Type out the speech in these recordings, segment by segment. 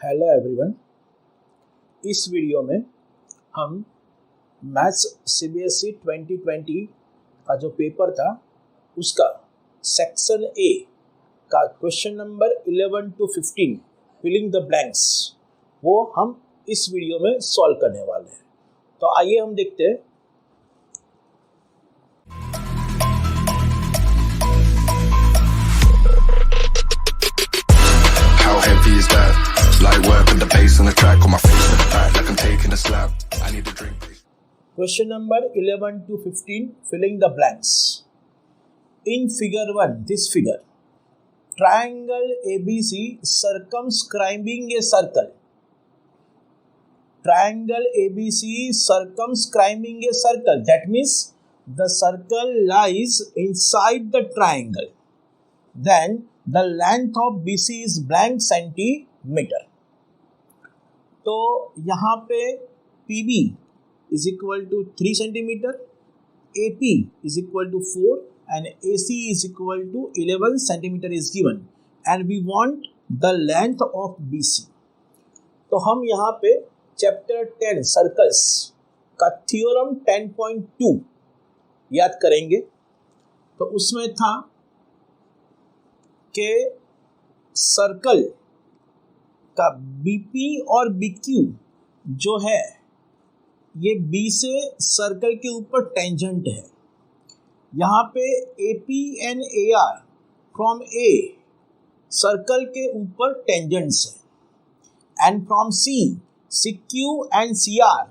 Hello everyone. इस video में हम मैथ्स सीबीएसई 2020 का जो पेपर था उसका सेक्शन ए का question number 11 to 15 filling the blanks वो हम इस वीडियो में सॉल्व करने वाले हैं। तो आइए हम देखते हैं। How heavy is that? Light work with the bass on the track, on my face to the back like I'm taking a slap. I need a drink. Question number 11 to 15 filling the blanks. In figure 1, this figure, triangle ABC circumscribing a circle. Triangle ABC circumscribing a circle. That means the circle lies inside the triangle. Then the length of BC is blank centimeter. तो यहाँ पे PB is equal to 3 centimeter, AP is equal to 4 and AC is equal to 11 centimeter is given and we want the length of BC. तो हम यहाँ पे chapter 10 circles का theorem 10.2 याद करेंगे। तो उसमें था कि सर्कल का बीपी और बीक्यू जो है ये बी से सर्कल के ऊपर टेंजेंट है। यहाँ पे AP and AR from A circle के ऊपर टेंजेंट्स है and from C CQ and CR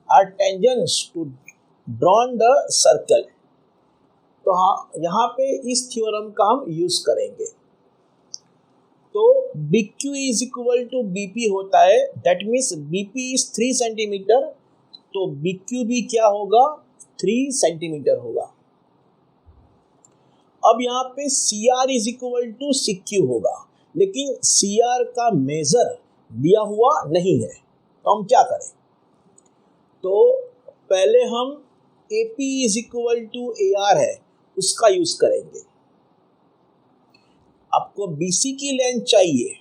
are tangents to drawn the circle. तो हाँ, यहाँ पे इस थ्योरम का हम यूज करेंगे। तो BQ is equal to BP होता है, that means BP is 3 centimetre, तो BQ भी क्या होगा 3 सेंटीमीटर होगा। अब यहाँ पे CR is equal to CQ होगा, लेकिन CR का मेजर दिया हुआ नहीं है, तो हम क्या करें। तो पहले हम AP is equal to AR है उसका यूज करेंगे। आपको BC की लेंथ चाहिए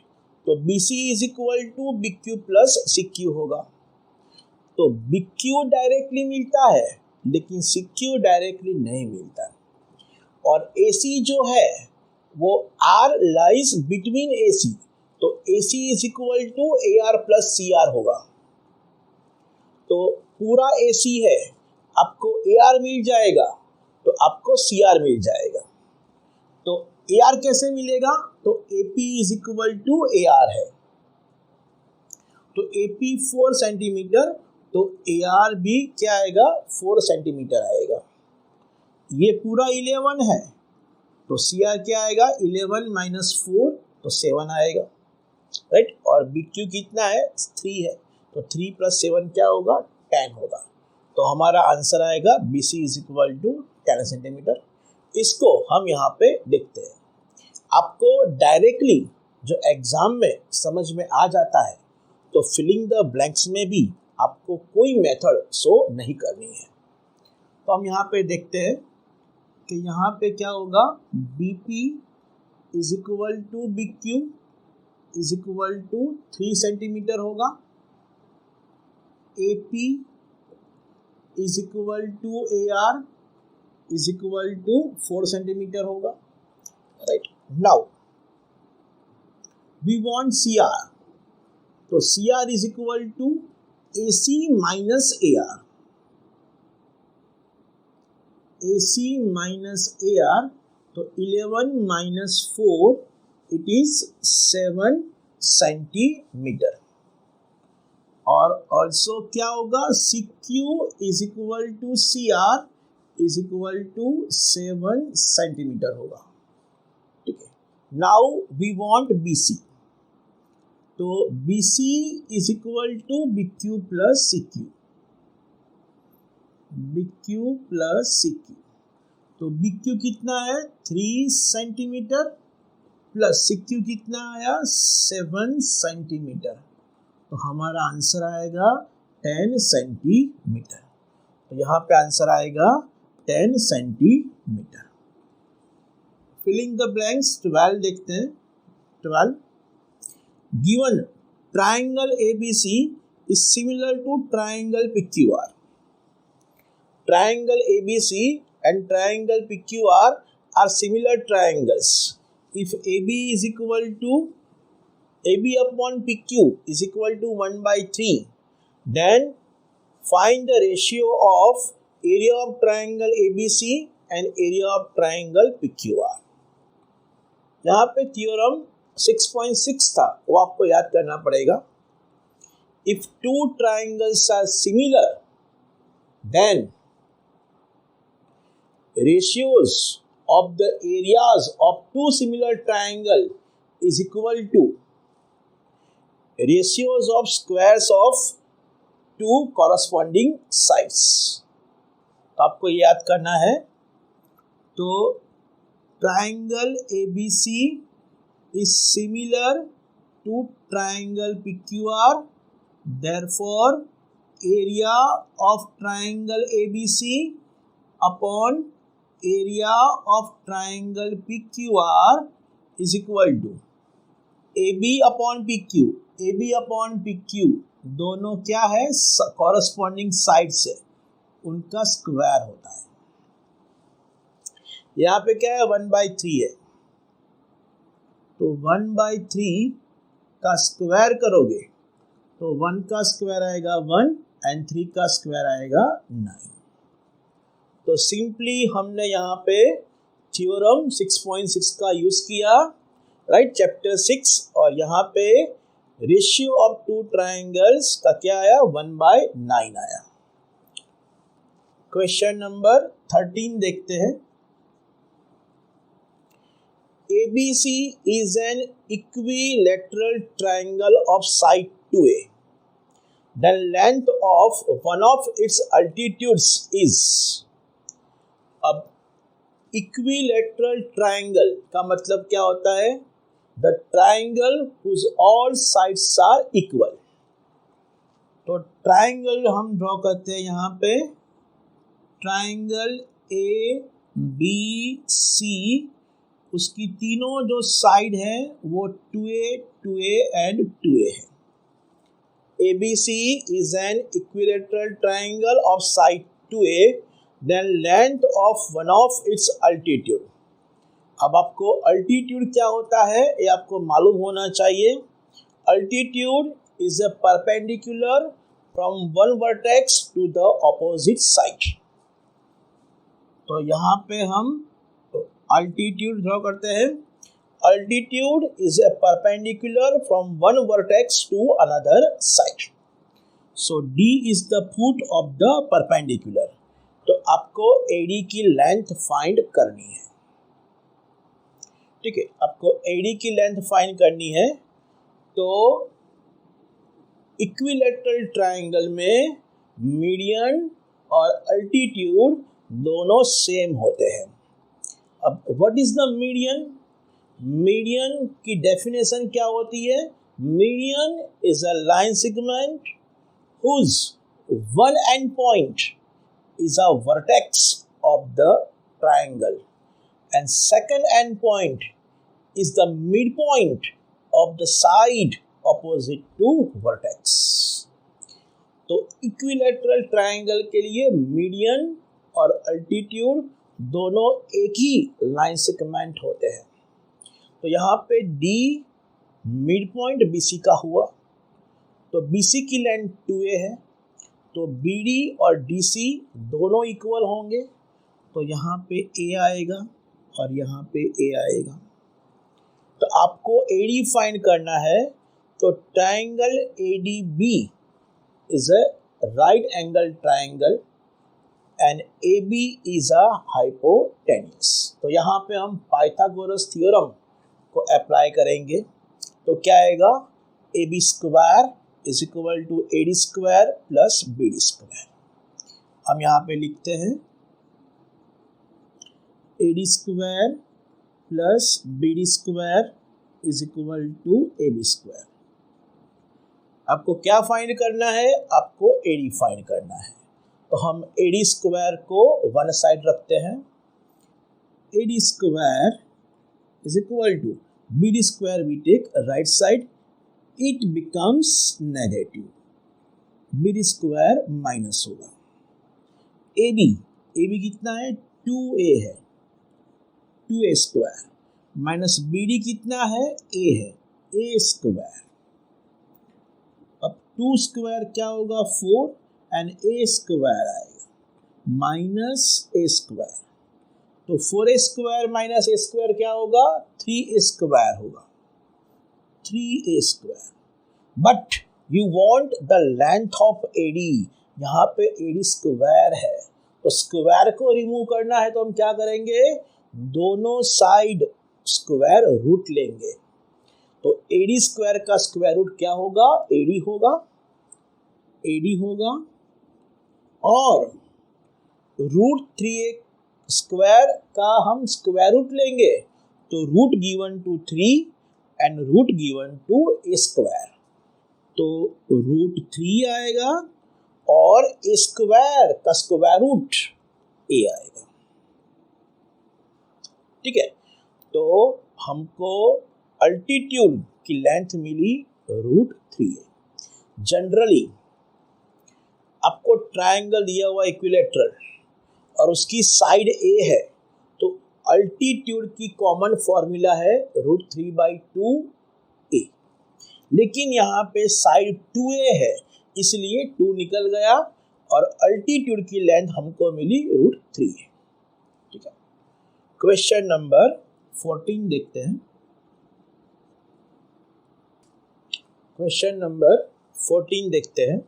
तो BC is equal to BQ plus CQ होगा। तो BQ डायरेक्टली मिलता है लेकिन CQ डायरेक्टली नहीं मिलता। और AC जो है वो R लाइज बिटवीन AC, तो AC is equal to AR plus CR होगा। तो पूरा AC है, आपको AR मिल जाएगा तो आपको CR मिल जाएगा। तो AR कैसे मिलेगा, तो AP is equal to AR है। तो AP 4 सेंटीमीटर, तो AR भी क्या आएगा 4 सेंटीमीटर आएगा। ये पूरा 11 है तो CR क्या आएगा 11 माइनस 4 तो 7 आएगा, राइट। और BQ कितना है 3 है, तो 3 प्लस 7 क्या होगा 10 होगा। तो हमारा आंसर आएगा BC is equal to 10 centimetre. इसको हम यहाँ पे देखते हैं। आपको डायरेक्टली जो एग्जाम में समझ में आ जाता है तो फिलिंग द ब्लैंक्स में भी आपको कोई मेथड शो नहीं करनी है। तो हम यहाँ पे देखते हैं कि यहाँ पे क्या होगा BP is equal to BQ is equal to 3 centimetre होगा। AP is equal to AR is equal to 4 centimetre होगा, right. Now we want CR, तो CR is equal to AC minus AR। AC minus AR, तो 11 minus 4 it is 7 centimetre. और also क्या होगा CQ is equal to CR is equal to 7 centimetre होगा, ठीक है। Now we want BC, तो BC is equal to BQ plus CQ, BQ plus CQ। तो BQ कितना है 3 सेंटीमीटर प्लस CQ कितना आया 7 सेंटीमीटर, तो हमारा आंसर आएगा 10 सेंटीमीटर। तो यहाँ पे आंसर आएगा 10 सेंटीमीटर। फिलिंग द ब्लैंक्स 12 देखते हैं। 12 given triangle ABC is similar to triangle PQR. Triangle ABC and triangle PQR are similar triangles. If AB is equal to AB upon PQ is equal to 1 by 3, then find the ratio of area of triangle ABC and area of triangle PQR. यहाँ पे theorem 6.6 था, वो आपको याद करना पड़ेगा. If two triangles are similar, then ratios of the areas of two similar triangles is equal to ratios of squares of two corresponding sides. तो आपको याद करना है. तो triangle ABC is similar to triangle PQR. Therefore, area of triangle ABC upon area of triangle PQR is equal to AB upon PQ. AB upon PQ दोनों क्या है? Corresponding side से उनका स्क्वायर होता है. यहाँ पे क्या है? 1/3 है. तो 1/3 का स्क्वायर करोगे तो 1 का स्क्वायर आएगा 1 एंड 3 का स्क्वायर आएगा 9. तो सिंपली हमने यहाँ पे थ्योरम 6.6 का यूज किया, राइट, चैप्टर 6, और यहाँ पे रेशियो ऑफ टू ट्राइंगल्स का क्या आया? 1/9 आया. क्वेश्चन नंबर 13 देखते हैं. ABC is an equilateral triangle of side 2A. The length of one of its altitudes is. अब equilateral triangle का मतलब क्या होता है? The triangle whose all sides are equal. तो triangle हम ड्रॉ करते हैं यहाँ पे. Triangle ABC, उसकी तीनों जो साइड है वो 2A, 2A एंड 2A है. ABC is an equilateral triangle of side 2A, then length of one of its altitude. अब आपको altitude क्या होता है ये आपको मालूम होना चाहिए. Altitude is a perpendicular from one vertex to the opposite side. तो यहाँ पे हम altitude ड्रॉ करते हैं. Altitude is a perpendicular from one vertex to another side. So D is the foot of the perpendicular. तो आपको AD की length find करनी है. ठीक है, आपको AD की लेंथ फाइंड करनी है. तो इक्विलैटरल ट्राइंगल में मीडियन और अल्टीट्यूड दोनों सेम होते हैं. अब what is the median? Median की डेफिनेशन क्या होती है? Median is a line segment whose one end point is a vertex of the triangle and second end point is the midpoint of the side opposite to vertex. तो equilateral triangle के लिए median और altitude दोनों एक ही line segment होते हैं. तो यहाँ पे D midpoint BC का हुआ, तो BC की लेंथ 2A है, तो BD और DC दोनों इक्वल होंगे. तो यहाँ पे A आएगा और यहाँ पे A आएगा. तो आपको AD फाइंड करना है. तो triangle ADB is a right angle triangle and AB is a hypotenuse. तो यहाँ पे हम पाइथागोरस थ्योरम को अप्लाई करेंगे. तो क्या आएगा? AB square is equal to AD square plus BD square. हम यहाँ पे लिखते हैं AD square plus BD square is equal to AB square. आपको क्या फाइंड करना है? आपको AD फाइंड करना है. तो हम AD square को वन साइड रखते हैं. AD square is equal to BD square we take right side it becomes negative, B square minus होगा। ए बी कितना है 2a है, 2a square minus B D कितना है a है, a स्क्वायर। अब 2 स्क्वायर क्या होगा 4 एंड a स्क्वायर आएगा माइनस a स्क्वायर। तो 4a square minus a square क्या होगा 3a स्क्वायर होगा, 3a square. But you want the length of AD, यहाँ पे AD स्क्वायर है तो स्क्वायर को रिमूव करना है तो हम क्या करेंगे, दोनों साइड स्क्वायर रूट लेंगे। तो AD स्क्वायर का स्क्वायर रूट क्या होगा, AD होगा और रूट 3a स्क्वायर का हम स्क्वायर रूट लेंगे तो root given to 3 and root given to a square, तो रूट 3 आएगा और a स्क्वायर का स्क्वायर रूट a आएगा। ठीक है, तो हमको अल्टीट्यूड की लेंथ मिली रूट 3a। जनरली आपको ट्रायंगल दिया हुआ इक्विलेटरल और उसकी साइड a है तो अल्टीट्यूड की कॉमन फॉर्मूला है रूट 3/2a, लेकिन यहाँ पे साइड 2a है इसलिए 2 निकल गया और अल्टीट्यूड की लेंथ हमको मिली रूट 3a। ठीक है, क्वेश्चन नंबर 14 देखते हैं। क्वेश्चन नंबर 14 देखते हैं।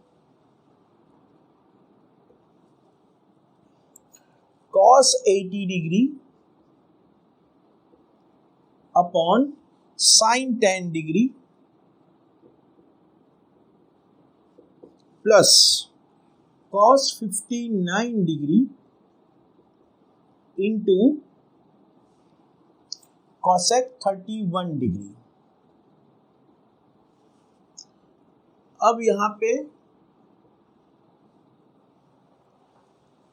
cos 80 degree upon sin 10 degree plus cos 59 degree into cosec 31 degree. अब यहाँ पे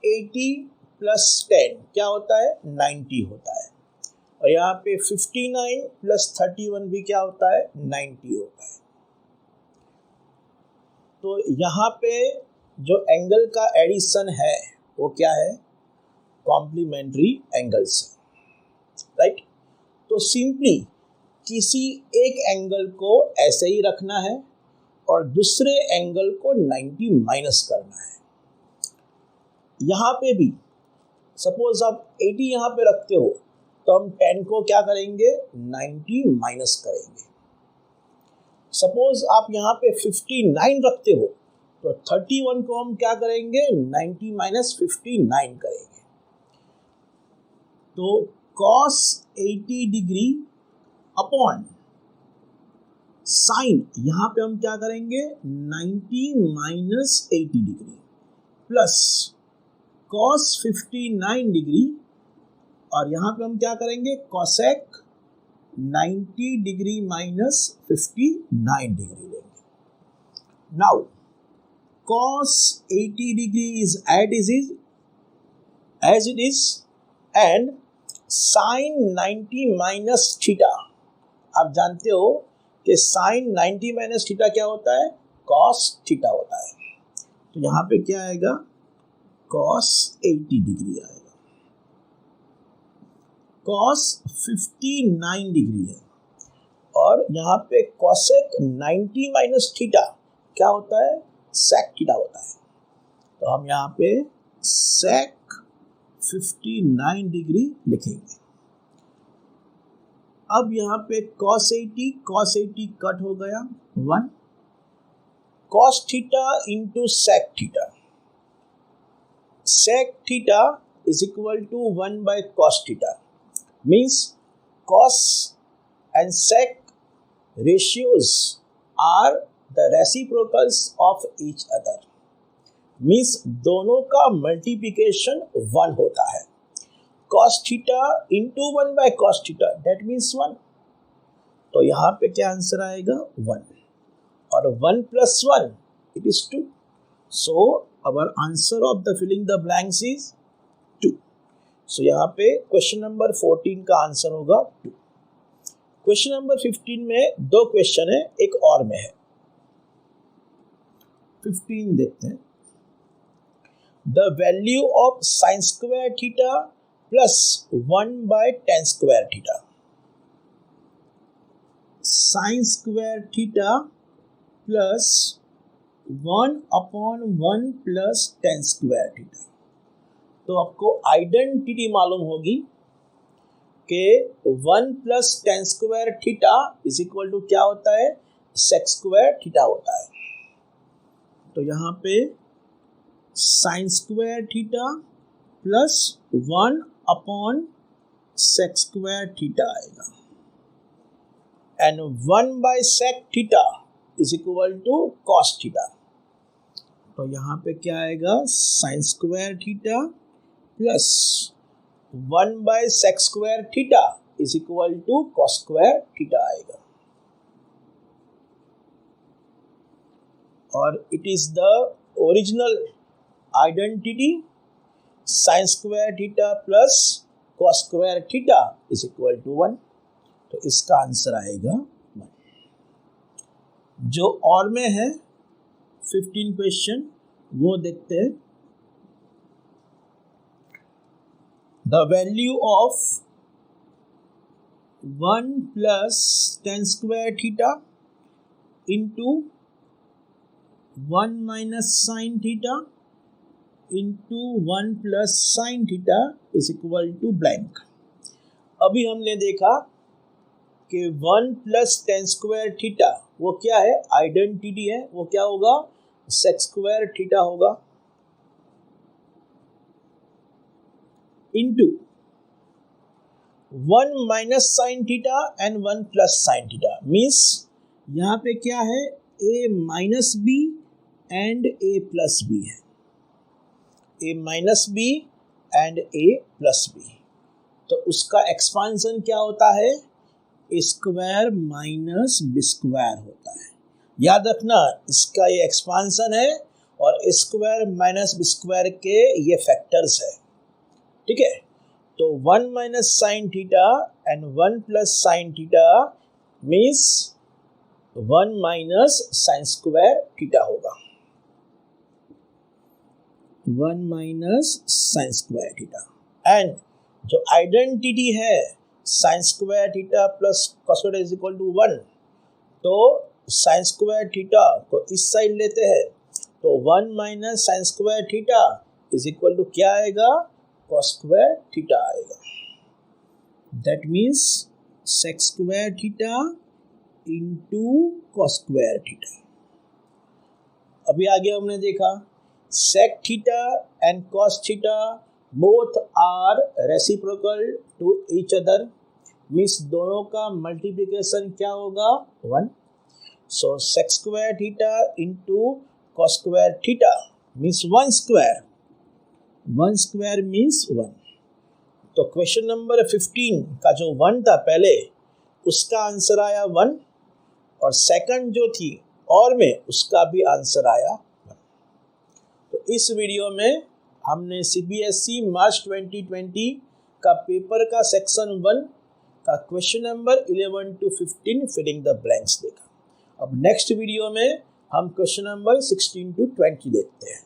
80 प्लस 10 क्या होता है 90 होता है और यहाँ पे 59 प्लस 31 भी क्या होता है 90 होता है। तो यहाँ पे जो एंगल का एडिशन है वो क्या है कॉम्प्लीमेंट्री एंगल से, राइट। तो सिंपली किसी एक एंगल को ऐसे ही रखना है और दूसरे एंगल को 90 माइनस करना है। यहाँ पे भी सपोज आप 80 यहाँ पे रखते हो तो हम 10 को क्या करेंगे 90 माइनस करेंगे। सपोज आप यहाँ पे 59 रखते हो तो 31 को हम क्या करेंगे 90 माइनस 59 करेंगे। तो cos 80 डिग्री अपॉन साइन यहाँ पे हम क्या करेंगे 90 minus 80 degree plus cos 59 degree और यहाँ पे हम क्या करेंगे cosec 90 डिग्री माइनस 59 डिग्री लेंगे। Now cos 80 degree is as it is and sin 90 minus theta, आप जानते हो कि sin 90 माइनस थीटा क्या होता है cos थीटा होता है। तो यहाँ पे क्या आएगा cos 80 डिग्री आएगा। cos 59 डिग्री है और यहाँ पे cosec 90 माइनस थीटा क्या होता है sec थीटा होता है। तो हम यहाँ पे sec 59 डिग्री लिखेंगे। अब यहाँ पे cos 80 कट हो गया 1, cos theta into sec theta, sec theta is equal to 1 by cos theta, means cos and sec ratios are the reciprocals of each other, means दोनों का मल्टीप्लिकेशन 1 होता है। cos theta into 1 by cos theta that means 1, तो यहाँ पे क्या answer आएगा 1 और 1 plus 1 it is 2, so our answer of the filling the blanks is 2। so यहाँ पे क्वेश्चन नंबर 14 का आंसर होगा 2। क्वेश्चन नंबर 15 में 2 क्वेश्चन है, एक और में है। 15 देखते हैं। The value of sine square theta plus 1/tan square theta. Sine square theta plus 1/1 plus tan square theta. तो आपको आइडेंटिटी मालूम होगी कि 1 plus tan square theta is equal to क्या होता है, sec स्क्वायर थीटा होता है। तो यहाँ पे sine square theta plus 1/sec square theta आएगा and 1/sec theta is equal to cos theta. तो यहाँ पे क्या आएगा, sine square theta plus 1/sec square theta is equal to cos square theta आएगा। और it is the original identity, sine square theta plus cos square theta is equal to 1। तो इसका answer आएगा 1। जो और में है 15 क्वेश्चन वो देखते हैं। The value of 1 plus tan square theta into 1 minus sin theta into 1 plus sin theta is equal to blank। अभी हमने देखा कि 1 plus tan square theta वो क्या है, आइडेंटिटी है, वो क्या होगा, sec square theta होगा, into 1 minus sin theta and 1 plus sin theta means यहाँ पे क्या है, a minus b and a plus b है, a minus b and a plus b। तो उसका एक्सपांसन क्या होता है, a square minus b square होता है। याद रखना इसका ये एक्सपांसन है और a square minus b square के ये फैक्टर्स है, ठीक है। तो 1 minus sine theta and 1 plus sine theta means 1 minus sine square theta होगा, 1 minus sine square theta. And जो आइडेंटिटी है sine square theta plus cos square is equal to 1, तो साइन स्क्वायर थीटा को इस साइड लेते हैं, तो 1 minus sine square theta is equal to क्या आएगा, cos स्क्वायर थीटा आएगा। That means sec square theta into cos square theta. अभी आगे हमने देखा sec theta and cos theta both are reciprocal to each other, means दोनों का multiplication क्या होगा, 1। So sec square theta into cos square theta means 1 square, 1 square means 1। तो question number 15 का जो 1 था पहले उसका आंसर आया 1 और सेकंड जो थी और में उसका भी आंसर आया 1। तो इस वीडियो में हमने CBSE मार्च 2020 का पेपर का सेक्शन 1 का question number 11 to 15 filling the blanks देखा। अब नेक्स्ट वीडियो में हम क्वेश्चन नंबर 16 to 20 देखते हैं।